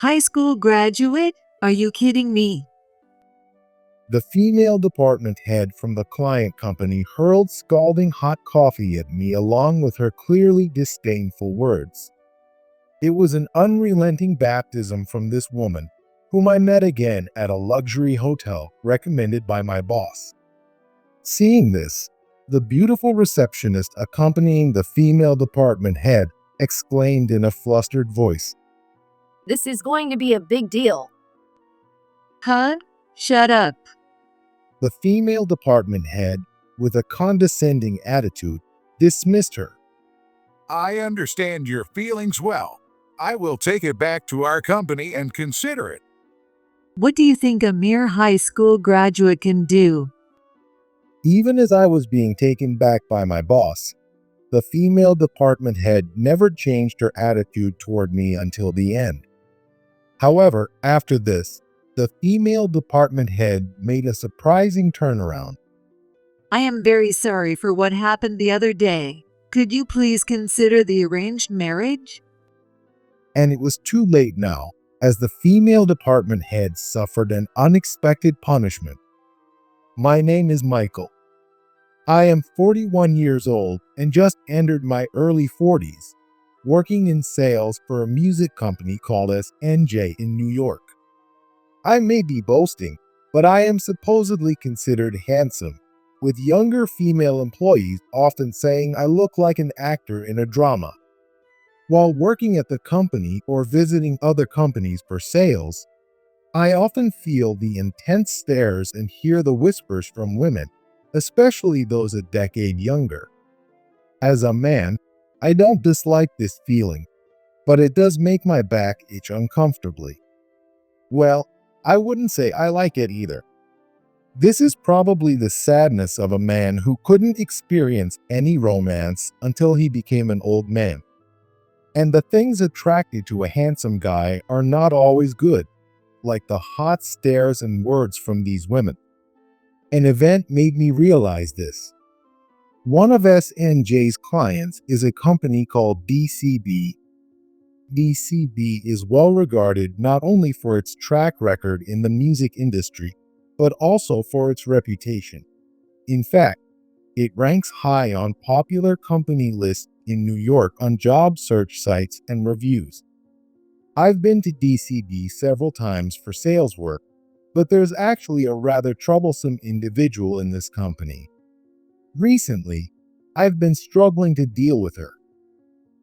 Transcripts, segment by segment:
High school graduate? Are you kidding me? The female department head from the client company hurled scalding hot coffee at me along with her clearly disdainful words. It was an unrelenting baptism from this woman, whom I met again at a luxury hotel recommended by my boss. Seeing this, the beautiful receptionist accompanying the female department head exclaimed in a flustered voice, This is going to be a big deal. Huh? Shut up. The female department head, with a condescending attitude, dismissed her. I understand your feelings well. I will take it back to our company and consider it. What do you think a mere high school graduate can do? Even as I was being taken back by my boss, the female department head never changed her attitude toward me until the end. However, after this, the female department head made a surprising turnaround. I am very sorry for what happened the other day. Could you please consider the arranged marriage? And it was too late now, as the female department head suffered an unexpected punishment. My name is Michael. I am 41 years old and just entered my early 40s, working in sales for a music company called SNJ in New York. I may be boasting, but I am supposedly considered handsome, with younger female employees often saying I look like an actor in a drama. While working at the company or visiting other companies for sales, I often feel the intense stares and hear the whispers from women, especially those a decade younger. As a man, I don't dislike this feeling, but it does make my back itch uncomfortably. Well, I wouldn't say I like it either. This is probably the sadness of a man who couldn't experience any romance until he became an old man. And the things attracted to a handsome guy are not always good, like the hot stares and words from these women. An event made me realize this. One of SNJ's clients is a company called DCB. DCB is well regarded not only for its track record in the music industry, but also for its reputation. In fact, it ranks high on popular company lists in New York on job search sites and reviews. I've been to DCB several times for sales work, but there's actually a rather troublesome individual in this company. Recently, I've been struggling to deal with her.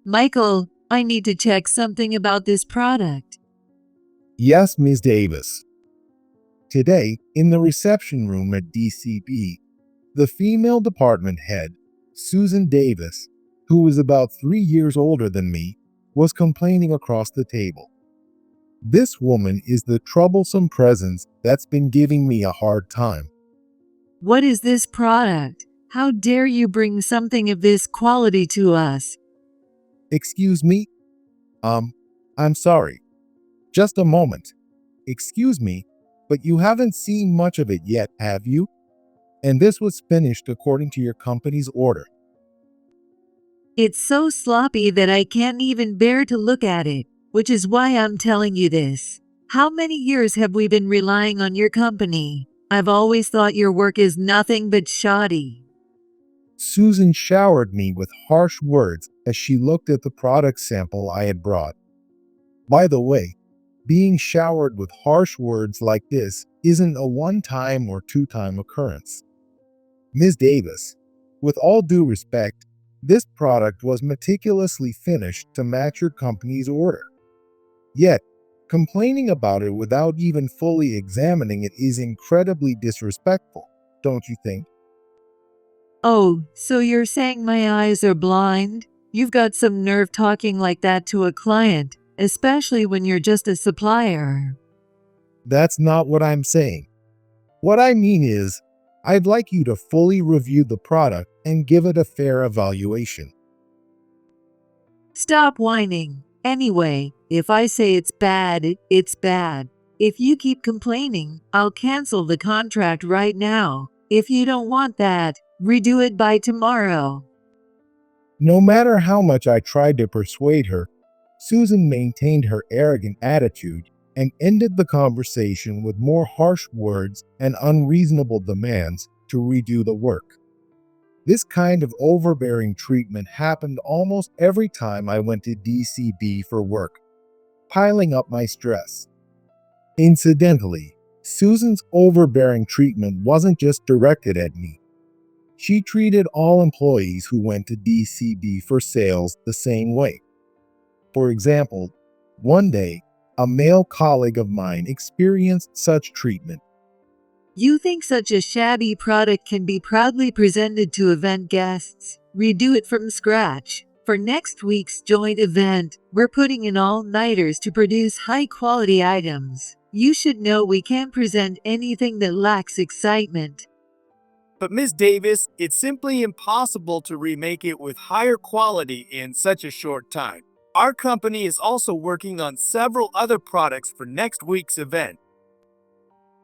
Michael, I need to check something about this product. Yes, Ms. Davis. Today, in the reception room at DCB, the female department head, Susan Davis, who was about 3 years older than me, was complaining across the table. This woman is the troublesome presence that's been giving me a hard time. What is this product? How dare you bring something of this quality to us? Excuse me? I'm sorry. Just a moment. Excuse me, but you haven't seen much of it yet, have you? And this was finished according to your company's order. It's so sloppy that I can't even bear to look at it, which is why I'm telling you this. How many years have we been relying on your company? I've always thought your work is nothing but shoddy. Susan showered me with harsh words as she looked at the product sample I had brought. By the way, being showered with harsh words like this isn't a one-time or two-time occurrence. Ms. Davis, with all due respect, this product was meticulously finished to match your company's order. Yet, complaining about it without even fully examining it is incredibly disrespectful, don't you think? Oh, so you're saying my eyes are blind? You've got some nerve talking like that to a client, especially when you're just a supplier. That's not what I'm saying. What I mean is, I'd like you to fully review the product and give it a fair evaluation. Stop whining. Anyway, if I say it's bad, it's bad. If you keep complaining, I'll cancel the contract right now. If you don't want that, redo it by tomorrow. No matter how much I tried to persuade her, Susan maintained her arrogant attitude and ended the conversation with more harsh words and unreasonable demands to redo the work. This kind of overbearing treatment happened almost every time I went to DCB for work, piling up my stress. Incidentally, Susan's overbearing treatment wasn't just directed at me. She treated all employees who went to DCB for sales the same way. For example, one day, a male colleague of mine experienced such treatment. You think such a shabby product can be proudly presented to event guests? Redo it from scratch. For next week's joint event, we're putting in all-nighters to produce high-quality items. You should know we can't present anything that lacks excitement. But Ms. Davis, it's simply impossible to remake it with higher quality in such a short time. Our company is also working on several other products for next week's event.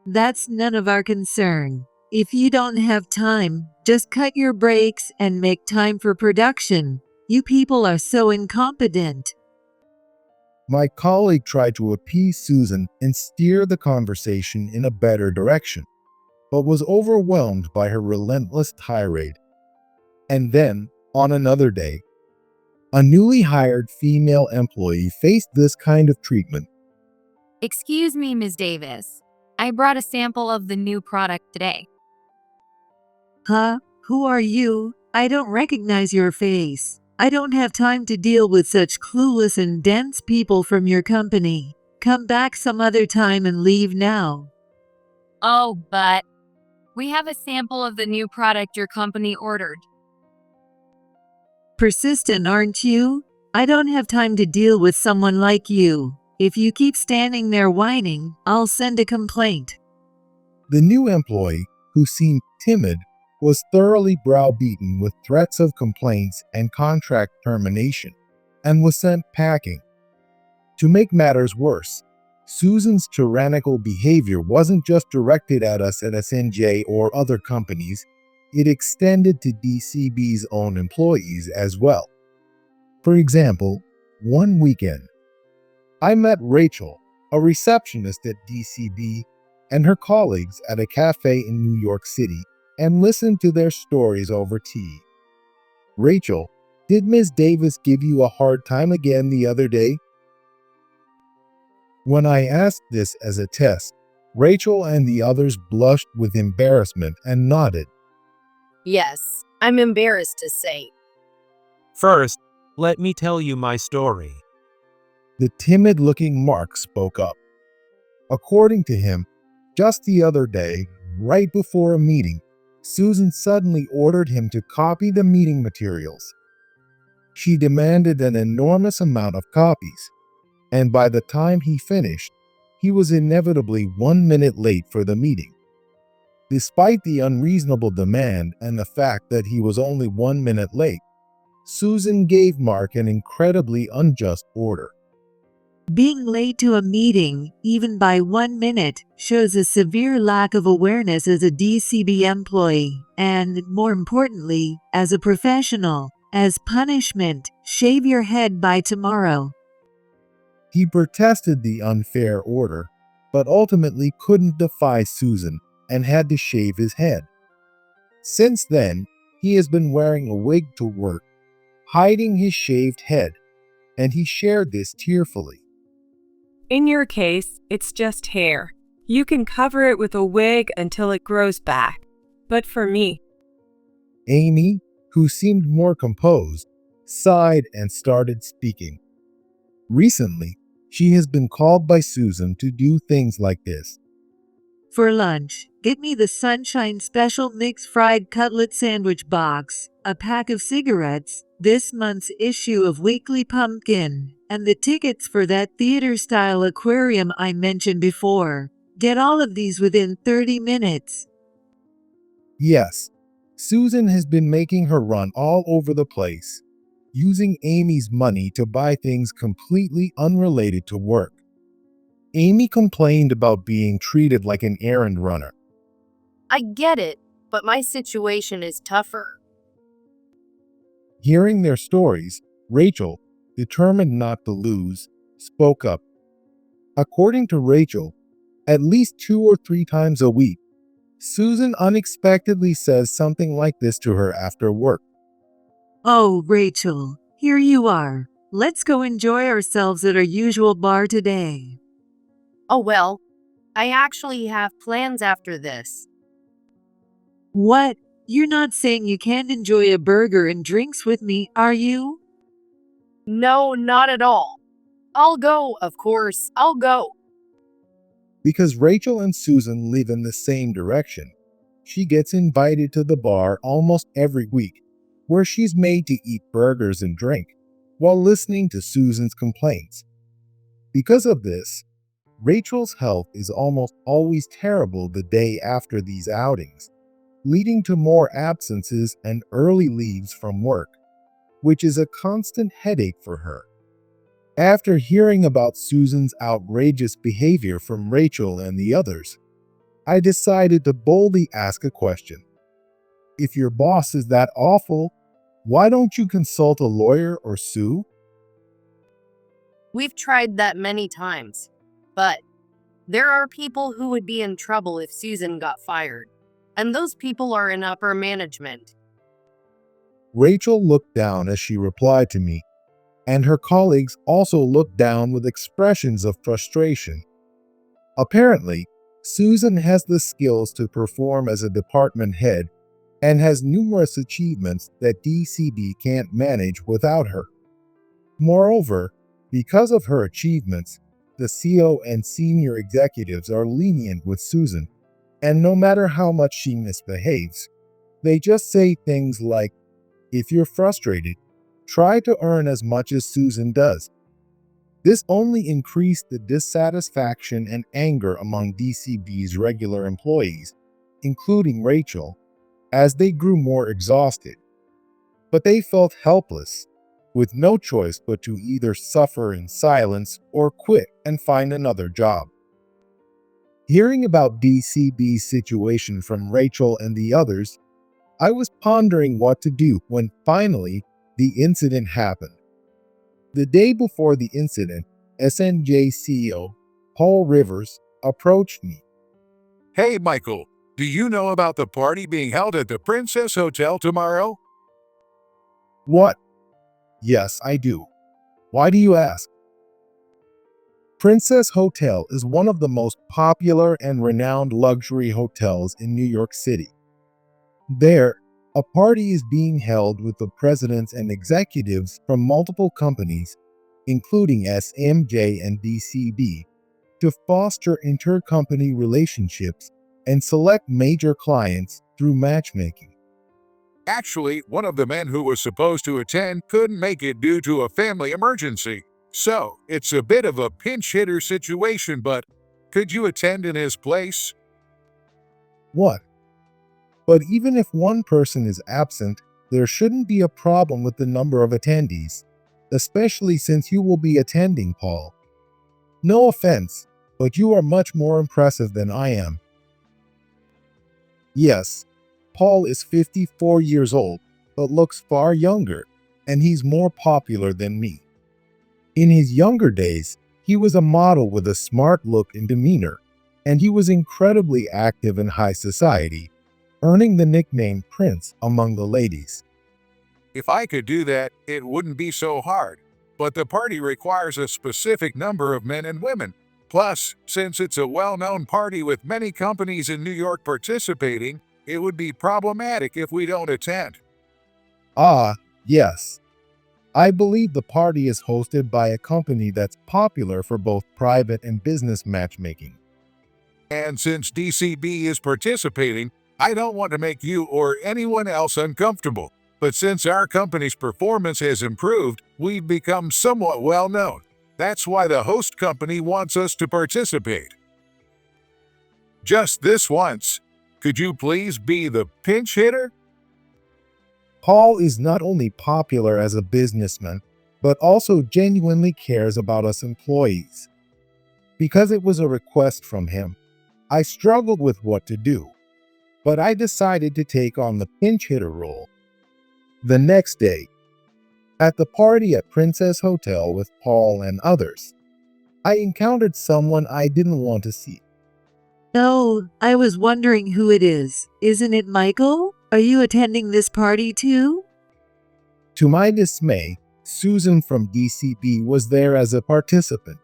That's none of our concern. If you don't have time, just cut your breaks and make time for production. You people are so incompetent. My colleague tried to appease Susan and steer the conversation in a better direction, but was overwhelmed by her relentless tirade. And then, on another day, a newly hired female employee faced this kind of treatment. Excuse me, Ms. Davis. I brought a sample of the new product today. Huh? Who are you? I don't recognize your face. I don't have time to deal with such clueless and dense people from your company. Come back some other time and leave now. Oh, but we have a sample of the new product your company ordered. Persistent, aren't you? I don't have time to deal with someone like you. If you keep standing there whining, I'll send a complaint. The new employee, who seemed timid, was thoroughly browbeaten with threats of complaints and contract termination, and was sent packing. To make matters worse, Susan's tyrannical behavior wasn't just directed at us at SNJ or other companies, it extended to DCB's own employees as well. For example, one weekend, I met Rachel, a receptionist at DCB, and her colleagues at a cafe in New York City, and listened to their stories over tea. Rachel, did Ms. Davis give you a hard time again the other day? When I asked this as a test, Rachel and the others blushed with embarrassment and nodded. Yes, I'm embarrassed to say. First, let me tell you my story. The timid-looking Mark spoke up. According to him, just the other day, right before a meeting, Susan suddenly ordered him to copy the meeting materials. She demanded an enormous amount of copies, and by the time he finished, he was inevitably 1 minute late for the meeting. Despite the unreasonable demand and the fact that he was only 1 minute late, Susan gave Mark an incredibly unjust order. Being late to a meeting, even by 1 minute, shows a severe lack of awareness as a DCB employee, and, more importantly, as a professional. As punishment, shave your head by tomorrow. He protested the unfair order, but ultimately couldn't defy Susan and had to shave his head. Since then, he has been wearing a wig to work, hiding his shaved head, and he shared this tearfully. In your case, it's just hair. You can cover it with a wig until it grows back. But for me, Amy, who seemed more composed, sighed and started speaking. Recently, she has been called by Susan to do things like this. For lunch, get me the Sunshine Special Mixed Fried Cutlet Sandwich Box, a pack of cigarettes, this month's issue of Weekly Pumpkin, and the tickets for that theater-style aquarium I mentioned before. Get all of these within 30 minutes. Yes, Susan has been making her run all over the place, using Amy's money to buy things completely unrelated to work. Amy complained about being treated like an errand runner. I get it, but my situation is tougher. Hearing their stories, Rachel, determined not to lose, spoke up. According to Rachel, at least 2 or 3 times a week, Susan unexpectedly says something like this to her after work. Oh, Rachel, here you are. Let's go enjoy ourselves at our usual bar today. Oh, well, I actually have plans after this. What? You're not saying you can't enjoy a burger and drinks with me, are you? No, not at all. I'll go, of course, I'll go. Because Rachel and Susan live in the same direction, she gets invited to the bar almost every week, where she's made to eat burgers and drink, while listening to Susan's complaints. Because of this, Rachel's health is almost always terrible the day after these outings, leading to more absences and early leaves from work, which is a constant headache for her. After hearing about Susan's outrageous behavior from Rachel and the others, I decided to boldly ask a question. If your boss is that awful, why don't you consult a lawyer or sue? We've tried that many times, but there are people who would be in trouble if Susan got fired, and those people are in upper management. Rachel looked down as she replied to me, and her colleagues also looked down with expressions of frustration. Apparently, Susan has the skills to perform as a department head and has numerous achievements that DCB can't manage without her. Moreover, because of her achievements, the CEO and senior executives are lenient with Susan, and no matter how much she misbehaves, they just say things like, "If you're frustrated, try to earn as much as Susan does." This only increased the dissatisfaction and anger among DCB's regular employees, including Rachel, as they grew more exhausted. But they felt helpless, with no choice but to either suffer in silence or quit and find another job. Hearing about DCB's situation from Rachel and the others, I was pondering what to do when finally the incident happened. The day before the incident, SNJ CEO Paul Rivers approached me. Hey, Michael, do you know about the party being held at the Princess Hotel tomorrow? What? Yes, I do. Why do you ask? Princess Hotel is one of the most popular and renowned luxury hotels in New York City. There, a party is being held with the presidents and executives from multiple companies, including SMJ and DCB, to foster intercompany relationships and select major clients through matchmaking. Actually, one of the men who was supposed to attend couldn't make it due to a family emergency. So, it's a bit of a pinch hitter situation, but could you attend in his place? What? But even if one person is absent, there shouldn't be a problem with the number of attendees, especially since you will be attending, Paul. No offense, but you are much more impressive than I am. Yes, Paul is 54 years old, but looks far younger, and he's more popular than me. In his younger days, he was a model with a smart look and demeanor, and he was incredibly active in high society, earning the nickname Prince among the ladies. If I could do that, it wouldn't be so hard. But the party requires a specific number of men and women. Plus, since it's a well-known party with many companies in New York participating, it would be problematic if we don't attend. Ah, yes. I believe the party is hosted by a company that's popular for both private and business matchmaking. And since DCB is participating, I don't want to make you or anyone else uncomfortable. But since our company's performance has improved, we've become somewhat well-known. That's why the host company wants us to participate. Just this once, could you please be the pinch hitter? Paul is not only popular as a businessman, but also genuinely cares about us employees. Because it was a request from him, I struggled with what to do, but I decided to take on the pinch hitter role. The next day, At the party at Princess Hotel with Paul and others, I encountered someone I didn't want to see. Oh, I was wondering who it is. Isn't it Michael? Are you attending this party too? To my dismay, Susan from DCB was there as a participant.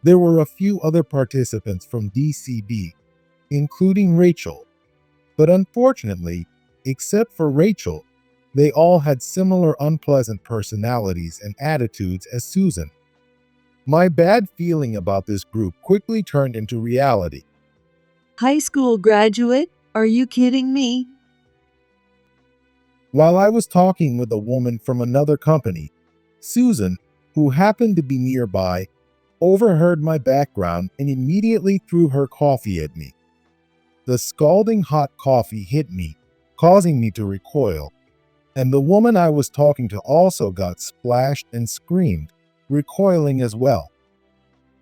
There were a few other participants from DCB, including Rachel, but unfortunately, except for Rachel, they all had similar unpleasant personalities and attitudes as Susan. My bad feeling about this group quickly turned into reality. High school graduate? Are you kidding me? While I was talking with a woman from another company, Susan, who happened to be nearby, overheard my background and immediately threw her coffee at me. The scalding hot coffee hit me, causing me to recoil, and the woman I was talking to also got splashed and screamed, recoiling as well.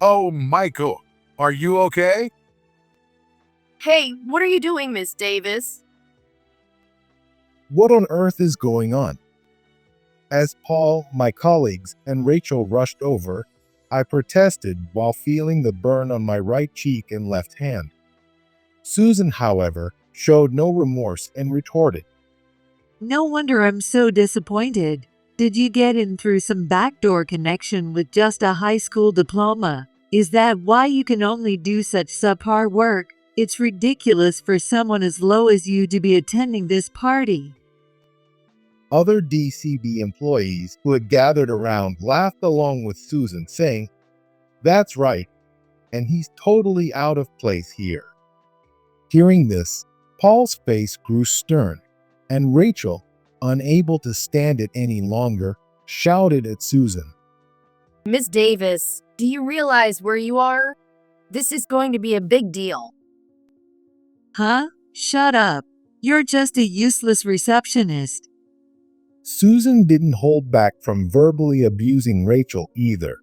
Oh, Michael, are you okay? Hey, what are you doing, Miss Davis? What on earth is going on? As Paul, my colleagues, and Rachel rushed over, I protested while feeling the burn on my right cheek and left hand. Susan, however, showed no remorse and retorted, No wonder I'm so disappointed. Did you get in through some backdoor connection with just a high school diploma? Is that why you can only do such subpar work? It's ridiculous for someone as low as you to be attending this party. Other DCB employees who had gathered around laughed along with Susan, saying, "That's right, and he's totally out of place here." Hearing this, Paul's face grew stern, and Rachel, unable to stand it any longer, shouted at Susan, Miss Davis, do you realize where you are? This is going to be a big deal. Huh? Shut up. You're just a useless receptionist. Susan didn't hold back from verbally abusing Rachel either.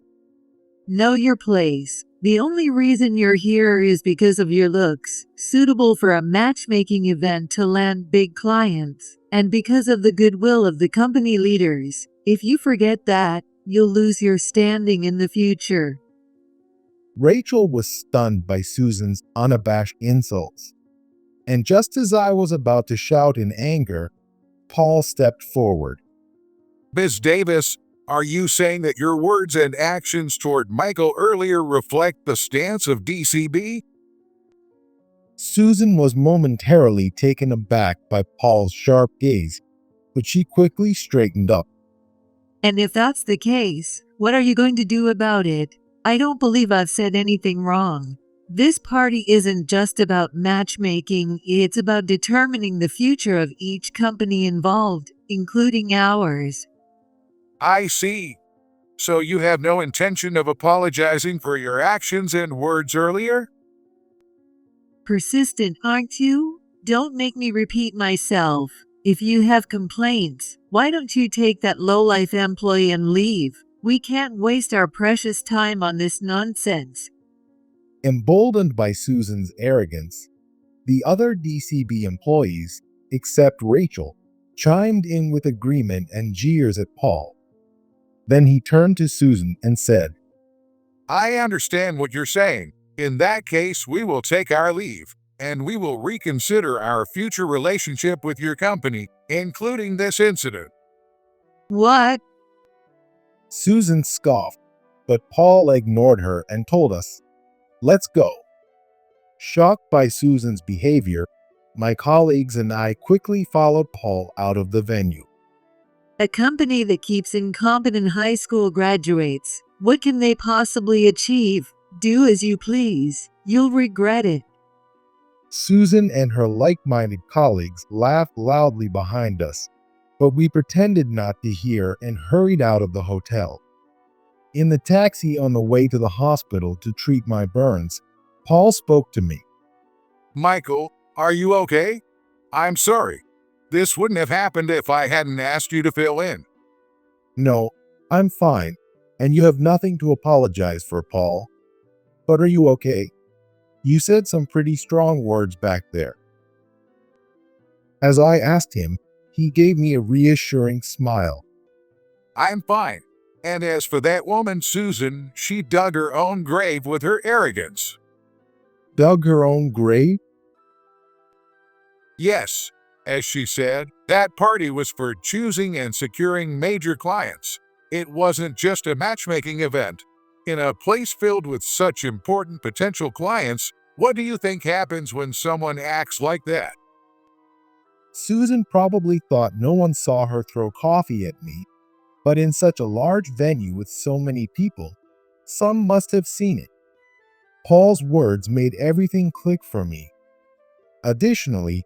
Know your place. The only reason you're here is because of your looks, suitable for a matchmaking event to land big clients, and because of the goodwill of the company leaders. If you forget that, you'll lose your standing in the future. Rachel was stunned by Susan's unabashed insults. And just as I was about to shout in anger, Paul stepped forward. Miss Davis, are you saying that your words and actions toward Michael earlier reflect the stance of DCB? Susan was momentarily taken aback by Paul's sharp gaze, but she quickly straightened up. And if that's the case, what are you going to do about it? I don't believe I've said anything wrong. This party isn't just about matchmaking, it's about determining the future of each company involved, including ours. I see. So you have no intention of apologizing for your actions and words earlier? Persistent, aren't you? Don't make me repeat myself. If you have complaints, why don't you take that lowlife employee and leave? We can't waste our precious time on this nonsense. Emboldened by Susan's arrogance, the other DCB employees, except Rachel, chimed in with agreement and jeers at Paul. Then he turned to Susan and said, I understand what you're saying. In that case, we will take our leave, and we will reconsider our future relationship with your company, including this incident. What? Susan scoffed, but Paul ignored her and told us, "Let's go." Shocked by Susan's behavior, my colleagues and I quickly followed Paul out of the venue. A company that keeps incompetent high school graduates. What can they possibly achieve? Do as you please. You'll regret it. Susan and her like-minded colleagues laughed loudly behind us, but we pretended not to hear and hurried out of the hotel. In the taxi on the way to the hospital to treat my burns, Paul spoke to me. Michael, are you okay? I'm sorry. This wouldn't have happened if I hadn't asked you to fill in. "No, I'm fine, and you have nothing to apologize for, Paul. But are you okay? You said some pretty strong words back there." As I asked him, he gave me a reassuring smile. I'm fine. And as for that woman, Susan, she dug her own grave with her arrogance. Dug her own grave? Yes, as she said, that party was for choosing and securing major clients. It wasn't just a matchmaking event. In a place filled with such important potential clients, what do you think happens when someone acts like that? Susan probably thought no one saw her throw coffee at me, but in such a large venue with so many people, some must have seen it. Paul's words made everything click for me. Additionally,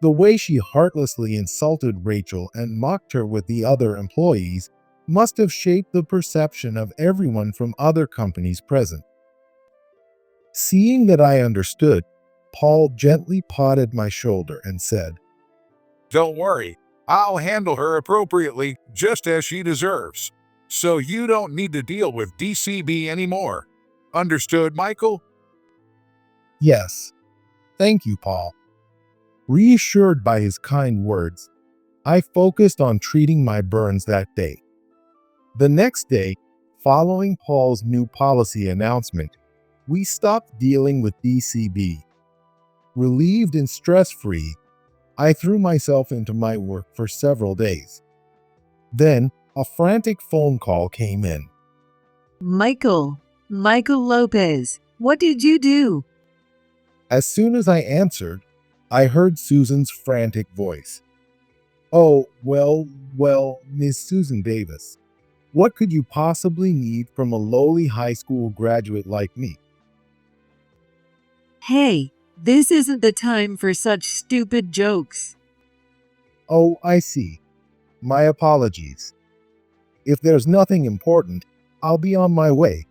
the way she heartlessly insulted Rachel and mocked her with the other employees must have shaped the perception of everyone from other companies present. Seeing that I understood, Paul gently patted my shoulder and said, Don't worry, I'll handle her appropriately, just as she deserves. So you don't need to deal with DCB anymore. Understood, Michael? "Yes, thank you, Paul." Reassured by his kind words, I focused on treating my burns that day. The next day, following Paul's new policy announcement, we stopped dealing with DCB. Relieved and stress-free, I threw myself into my work for several days. Then, a frantic phone call came in. Michael Lopez, what did you do? As soon as I answered, I heard Susan's frantic voice. "Oh, well, Miss Susan Davis. What could you possibly need from a lowly high school graduate like me?" Hey, this isn't the time for such stupid jokes. "Oh, I see. My apologies. If there's nothing important, I'll be on my way.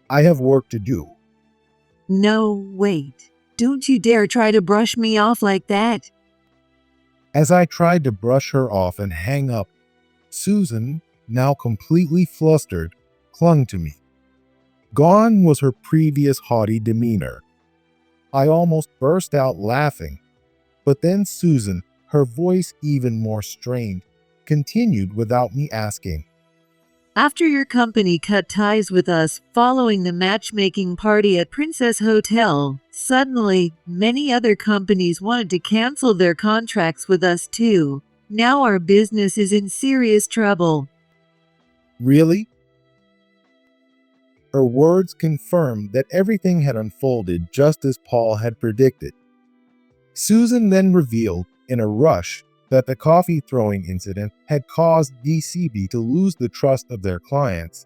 I have work to do." No, wait. Don't you dare try to brush me off like that. As I tried to brush her off and hang up, Susan, now completely flustered, clung to me. Gone was her previous haughty demeanor. I almost burst out laughing, but then Susan, her voice even more strained, continued without me asking. After your company cut ties with us following the matchmaking party at Princess Hotel, suddenly, many other companies wanted to cancel their contracts with us too. Now our business is in serious trouble. "Really?" Her words confirmed that everything had unfolded just as Paul had predicted. Susan then revealed, in a rush, that the coffee throwing incident had caused DCB to lose the trust of their clients,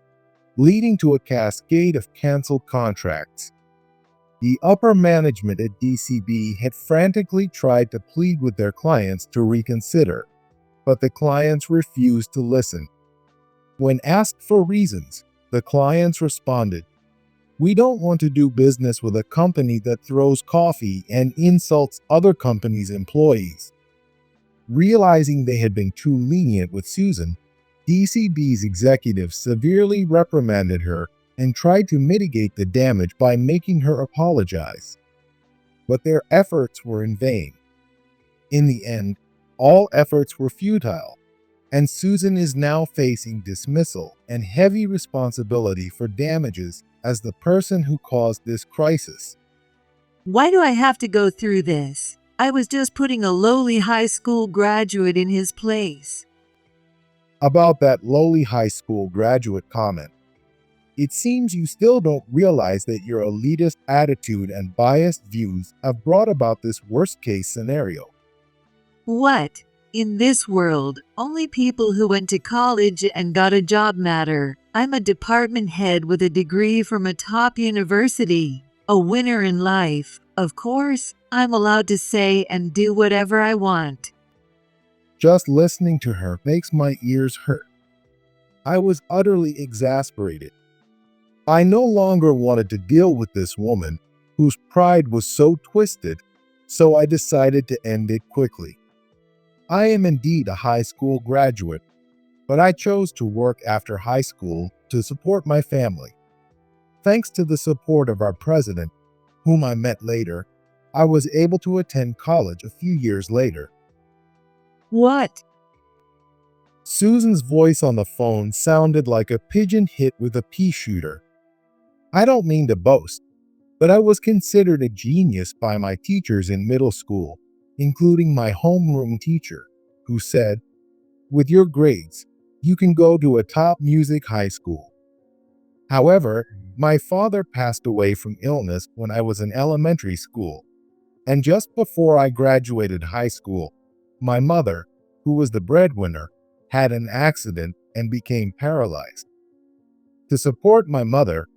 leading to a cascade of canceled contracts. The upper management at DCB had frantically tried to plead with their clients to reconsider, but the clients refused to listen. When asked for reasons, the clients responded, "We don't want to do business with a company that throws coffee and insults other companies' employees." Realizing they had been too lenient with Susan, DCB's executives severely reprimanded her and tried to mitigate the damage by making her apologize. But their efforts were in vain. In the end, all efforts were futile, and Susan is now facing dismissal and heavy responsibility for damages as the person who caused this crisis. Why do I have to go through this? I was just putting a lowly high school graduate in his place. About that lowly high school graduate comment, it seems you still don't realize that your elitist attitude and biased views have brought about this worst-case scenario. What? In this world, only people who went to college and got a job matter. I'm a department head with a degree from a top university, a winner in life. Of course, I'm allowed to say and do whatever I want. Just listening to her makes my ears hurt. I was utterly exasperated. I no longer wanted to deal with this woman whose pride was so twisted, so I decided to end it quickly. I am indeed a high school graduate, but I chose to work after high school to support my family. Thanks to the support of our president, whom I met later, I was able to attend college a few years later. What? Susan's voice on the phone sounded like a pigeon hit with a pea shooter. I don't mean to boast, but I was considered a genius by my teachers in middle school, including my homeroom teacher, who said, "With your grades, you can go to a top music high school." However, my father passed away from illness when I was in elementary school, and just before I graduated high school, my mother, who was the breadwinner, had an accident and became paralyzed. To support my mother,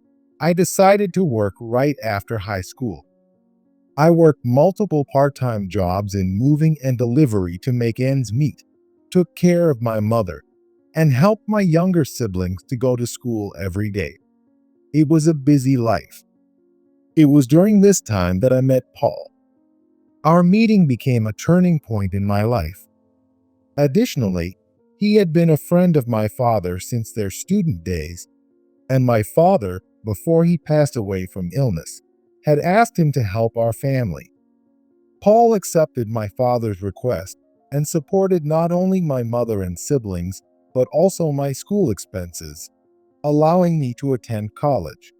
I decided to work right after high school. I worked multiple part-time jobs in moving and delivery to make ends meet, took care of my mother, and helped my younger siblings to go to school every day. It was a busy life. It was during this time that I met Paul. Our meeting became a turning point in my life. Additionally, he had been a friend of my father since their student days, and my father, before he passed away from illness, had asked him to help our family. Paul accepted my father's request and supported not only my mother and siblings, but also my school expenses, allowing me to attend college.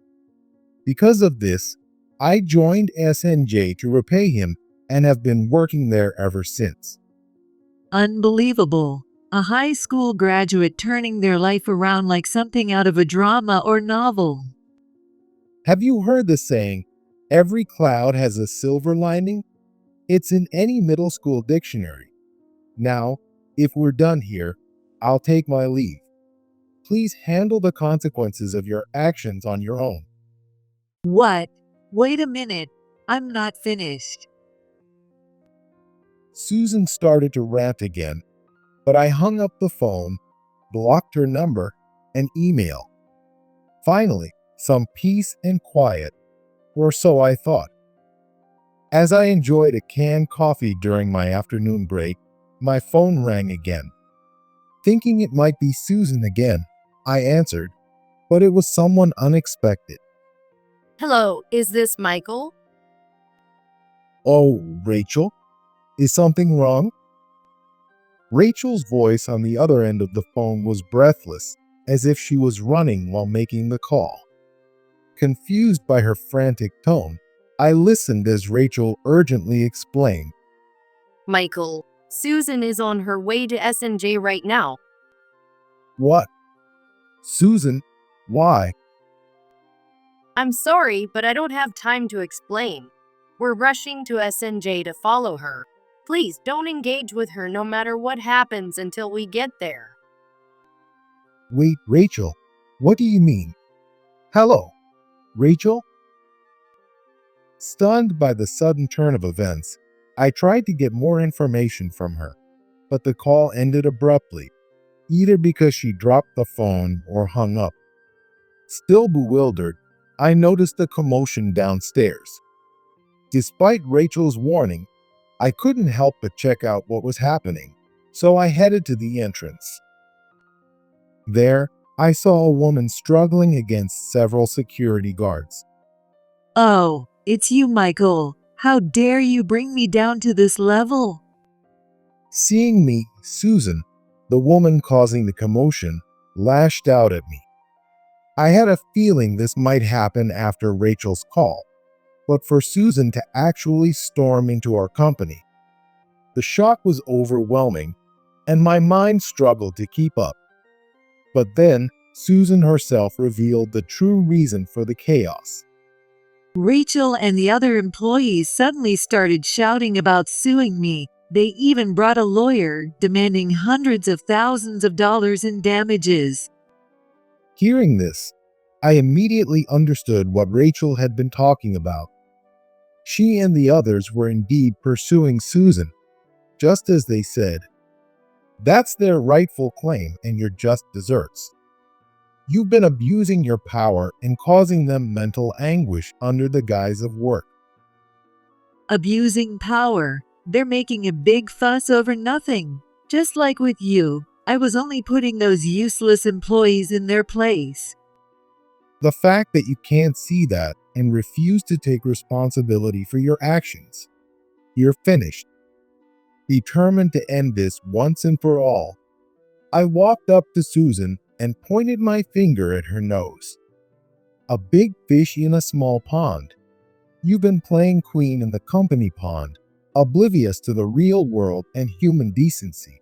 Because of this, I joined SNJ to repay him and have been working there ever since. Unbelievable. A high school graduate turning their life around like something out of a drama or novel. Have you heard the saying, "Every cloud has a silver lining"? It's in any middle school dictionary. Now, if we're done here, I'll take my leave. Please handle the consequences of your actions on your own. What? Wait a minute. I'm not finished. Susan started to rant again, but I hung up the phone, blocked her number and email. Finally, some peace and quiet, or so I thought. As I enjoyed a canned coffee during my afternoon break, my phone rang again. Thinking it might be Susan again, I answered, but it was someone unexpected. Hello, is this Michael? "Oh, Rachel, is something wrong?" Rachel's voice on the other end of the phone was breathless, as if she was running while making the call. Confused by her frantic tone, I listened as Rachel urgently explained. Michael, Susan is on her way to SNJ right now. "What? Susan, why?" I'm sorry, but I don't have time to explain. We're rushing to SNJ to follow her. Please don't engage with her no matter what happens until we get there. "Wait, Rachel, what do you mean? Hello, Rachel?" Stunned by the sudden turn of events, I tried to get more information from her, but the call ended abruptly, either because she dropped the phone or hung up. Still bewildered, I noticed a commotion downstairs. Despite Rachel's warning, I couldn't help but check out what was happening, so I headed to the entrance. There, I saw a woman struggling against several security guards. Oh, it's you, Michael. How dare you bring me down to this level? Seeing me, Susan, the woman causing the commotion, lashed out at me. I had a feeling this might happen after Rachel's call, but for Susan to actually storm into our company, the shock was overwhelming, and my mind struggled to keep up. But then, Susan herself revealed the true reason for the chaos. Rachel and the other employees suddenly started shouting about suing me. They even brought a lawyer, demanding hundreds of thousands of dollars in damages. Hearing this, I immediately understood what Rachel had been talking about. She and the others were indeed pursuing Susan, just as they said. That's their rightful claim and your just deserts. You've been abusing your power and causing them mental anguish under the guise of work. Abusing power. They're making a big fuss over nothing. Just like with you, I was only putting those useless employees in their place. The fact that you can't see that and refuse to take responsibility for your actions. You're finished. Determined to end this once and for all. I walked up to Susan and pointed my finger at her nose. A big fish in a small pond. You've been playing queen in the company pond, oblivious to the real world and human decency.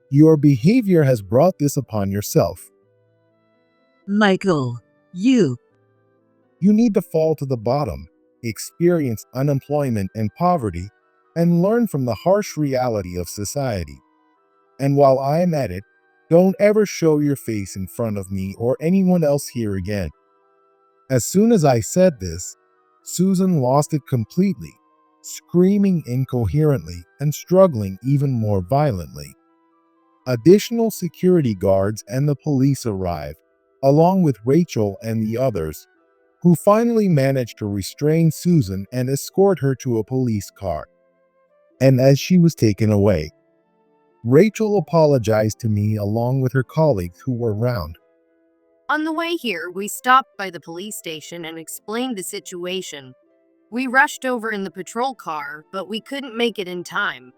Your behavior has brought this upon yourself. Michael, you. You need to fall to the bottom, experience unemployment and poverty, and learn from the harsh reality of society. And while I am at it, don't ever show your face in front of me or anyone else here again. As soon as I said this, Susan lost it completely, screaming incoherently and struggling even more violently. Additional security guards and the police arrived, along with Rachel and the others, who finally managed to restrain Susan and escort her to a police car. And as she was taken away, Rachel apologized to me along with her colleagues who were around. On the way here, we stopped by the police station and explained the situation. We rushed over in the patrol car, but we couldn't make it in time.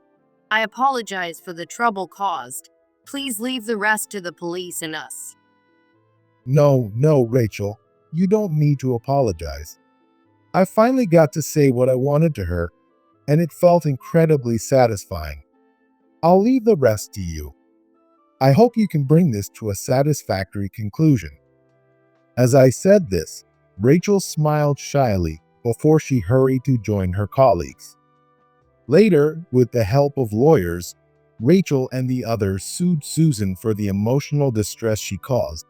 I apologize for the trouble caused. Please leave the rest to the police and us. No, Rachel, you don't need to apologize. I finally got to say what I wanted to her, and it felt incredibly satisfying. I'll leave the rest to you. I hope you can bring this to a satisfactory conclusion. As I said this, Rachel smiled shyly before she hurried to join her colleagues. Later, with the help of lawyers, Rachel and the others sued Susan for the emotional distress she caused,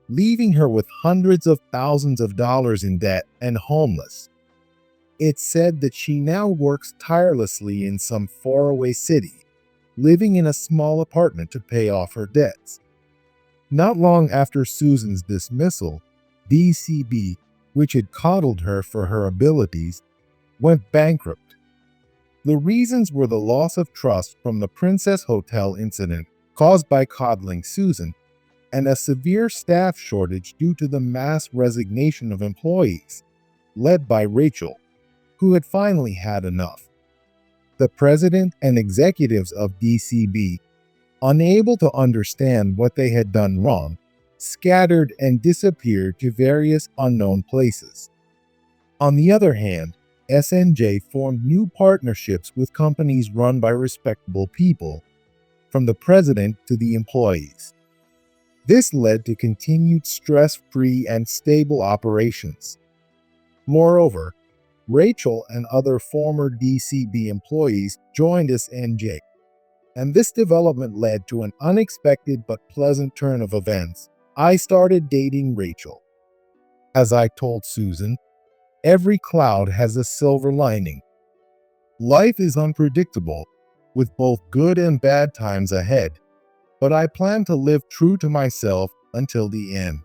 leaving her with hundreds of thousands of dollars in debt and homeless. It's said that she now works tirelessly in some faraway city, living in a small apartment to pay off her debts. Not long after Susan's dismissal, DCB, which had coddled her for her abilities, went bankrupt. The reasons were the loss of trust from the Princess Hotel incident caused by coddling Susan, and a severe staff shortage due to the mass resignation of employees, led by Rachel, who had finally had enough. The president and executives of DCB, unable to understand what they had done wrong, scattered and disappeared to various unknown places. On the other hand, SNJ formed new partnerships with companies run by respectable people, from the president to the employees. This led to continued stress-free and stable operations. Moreover, Rachel and other former DCB employees joined SNJ, and this development led to an unexpected but pleasant turn of events. I started dating Rachel. As I told Susan, every cloud has a silver lining. Life is unpredictable, with both good and bad times ahead, but I plan to live true to myself until the end.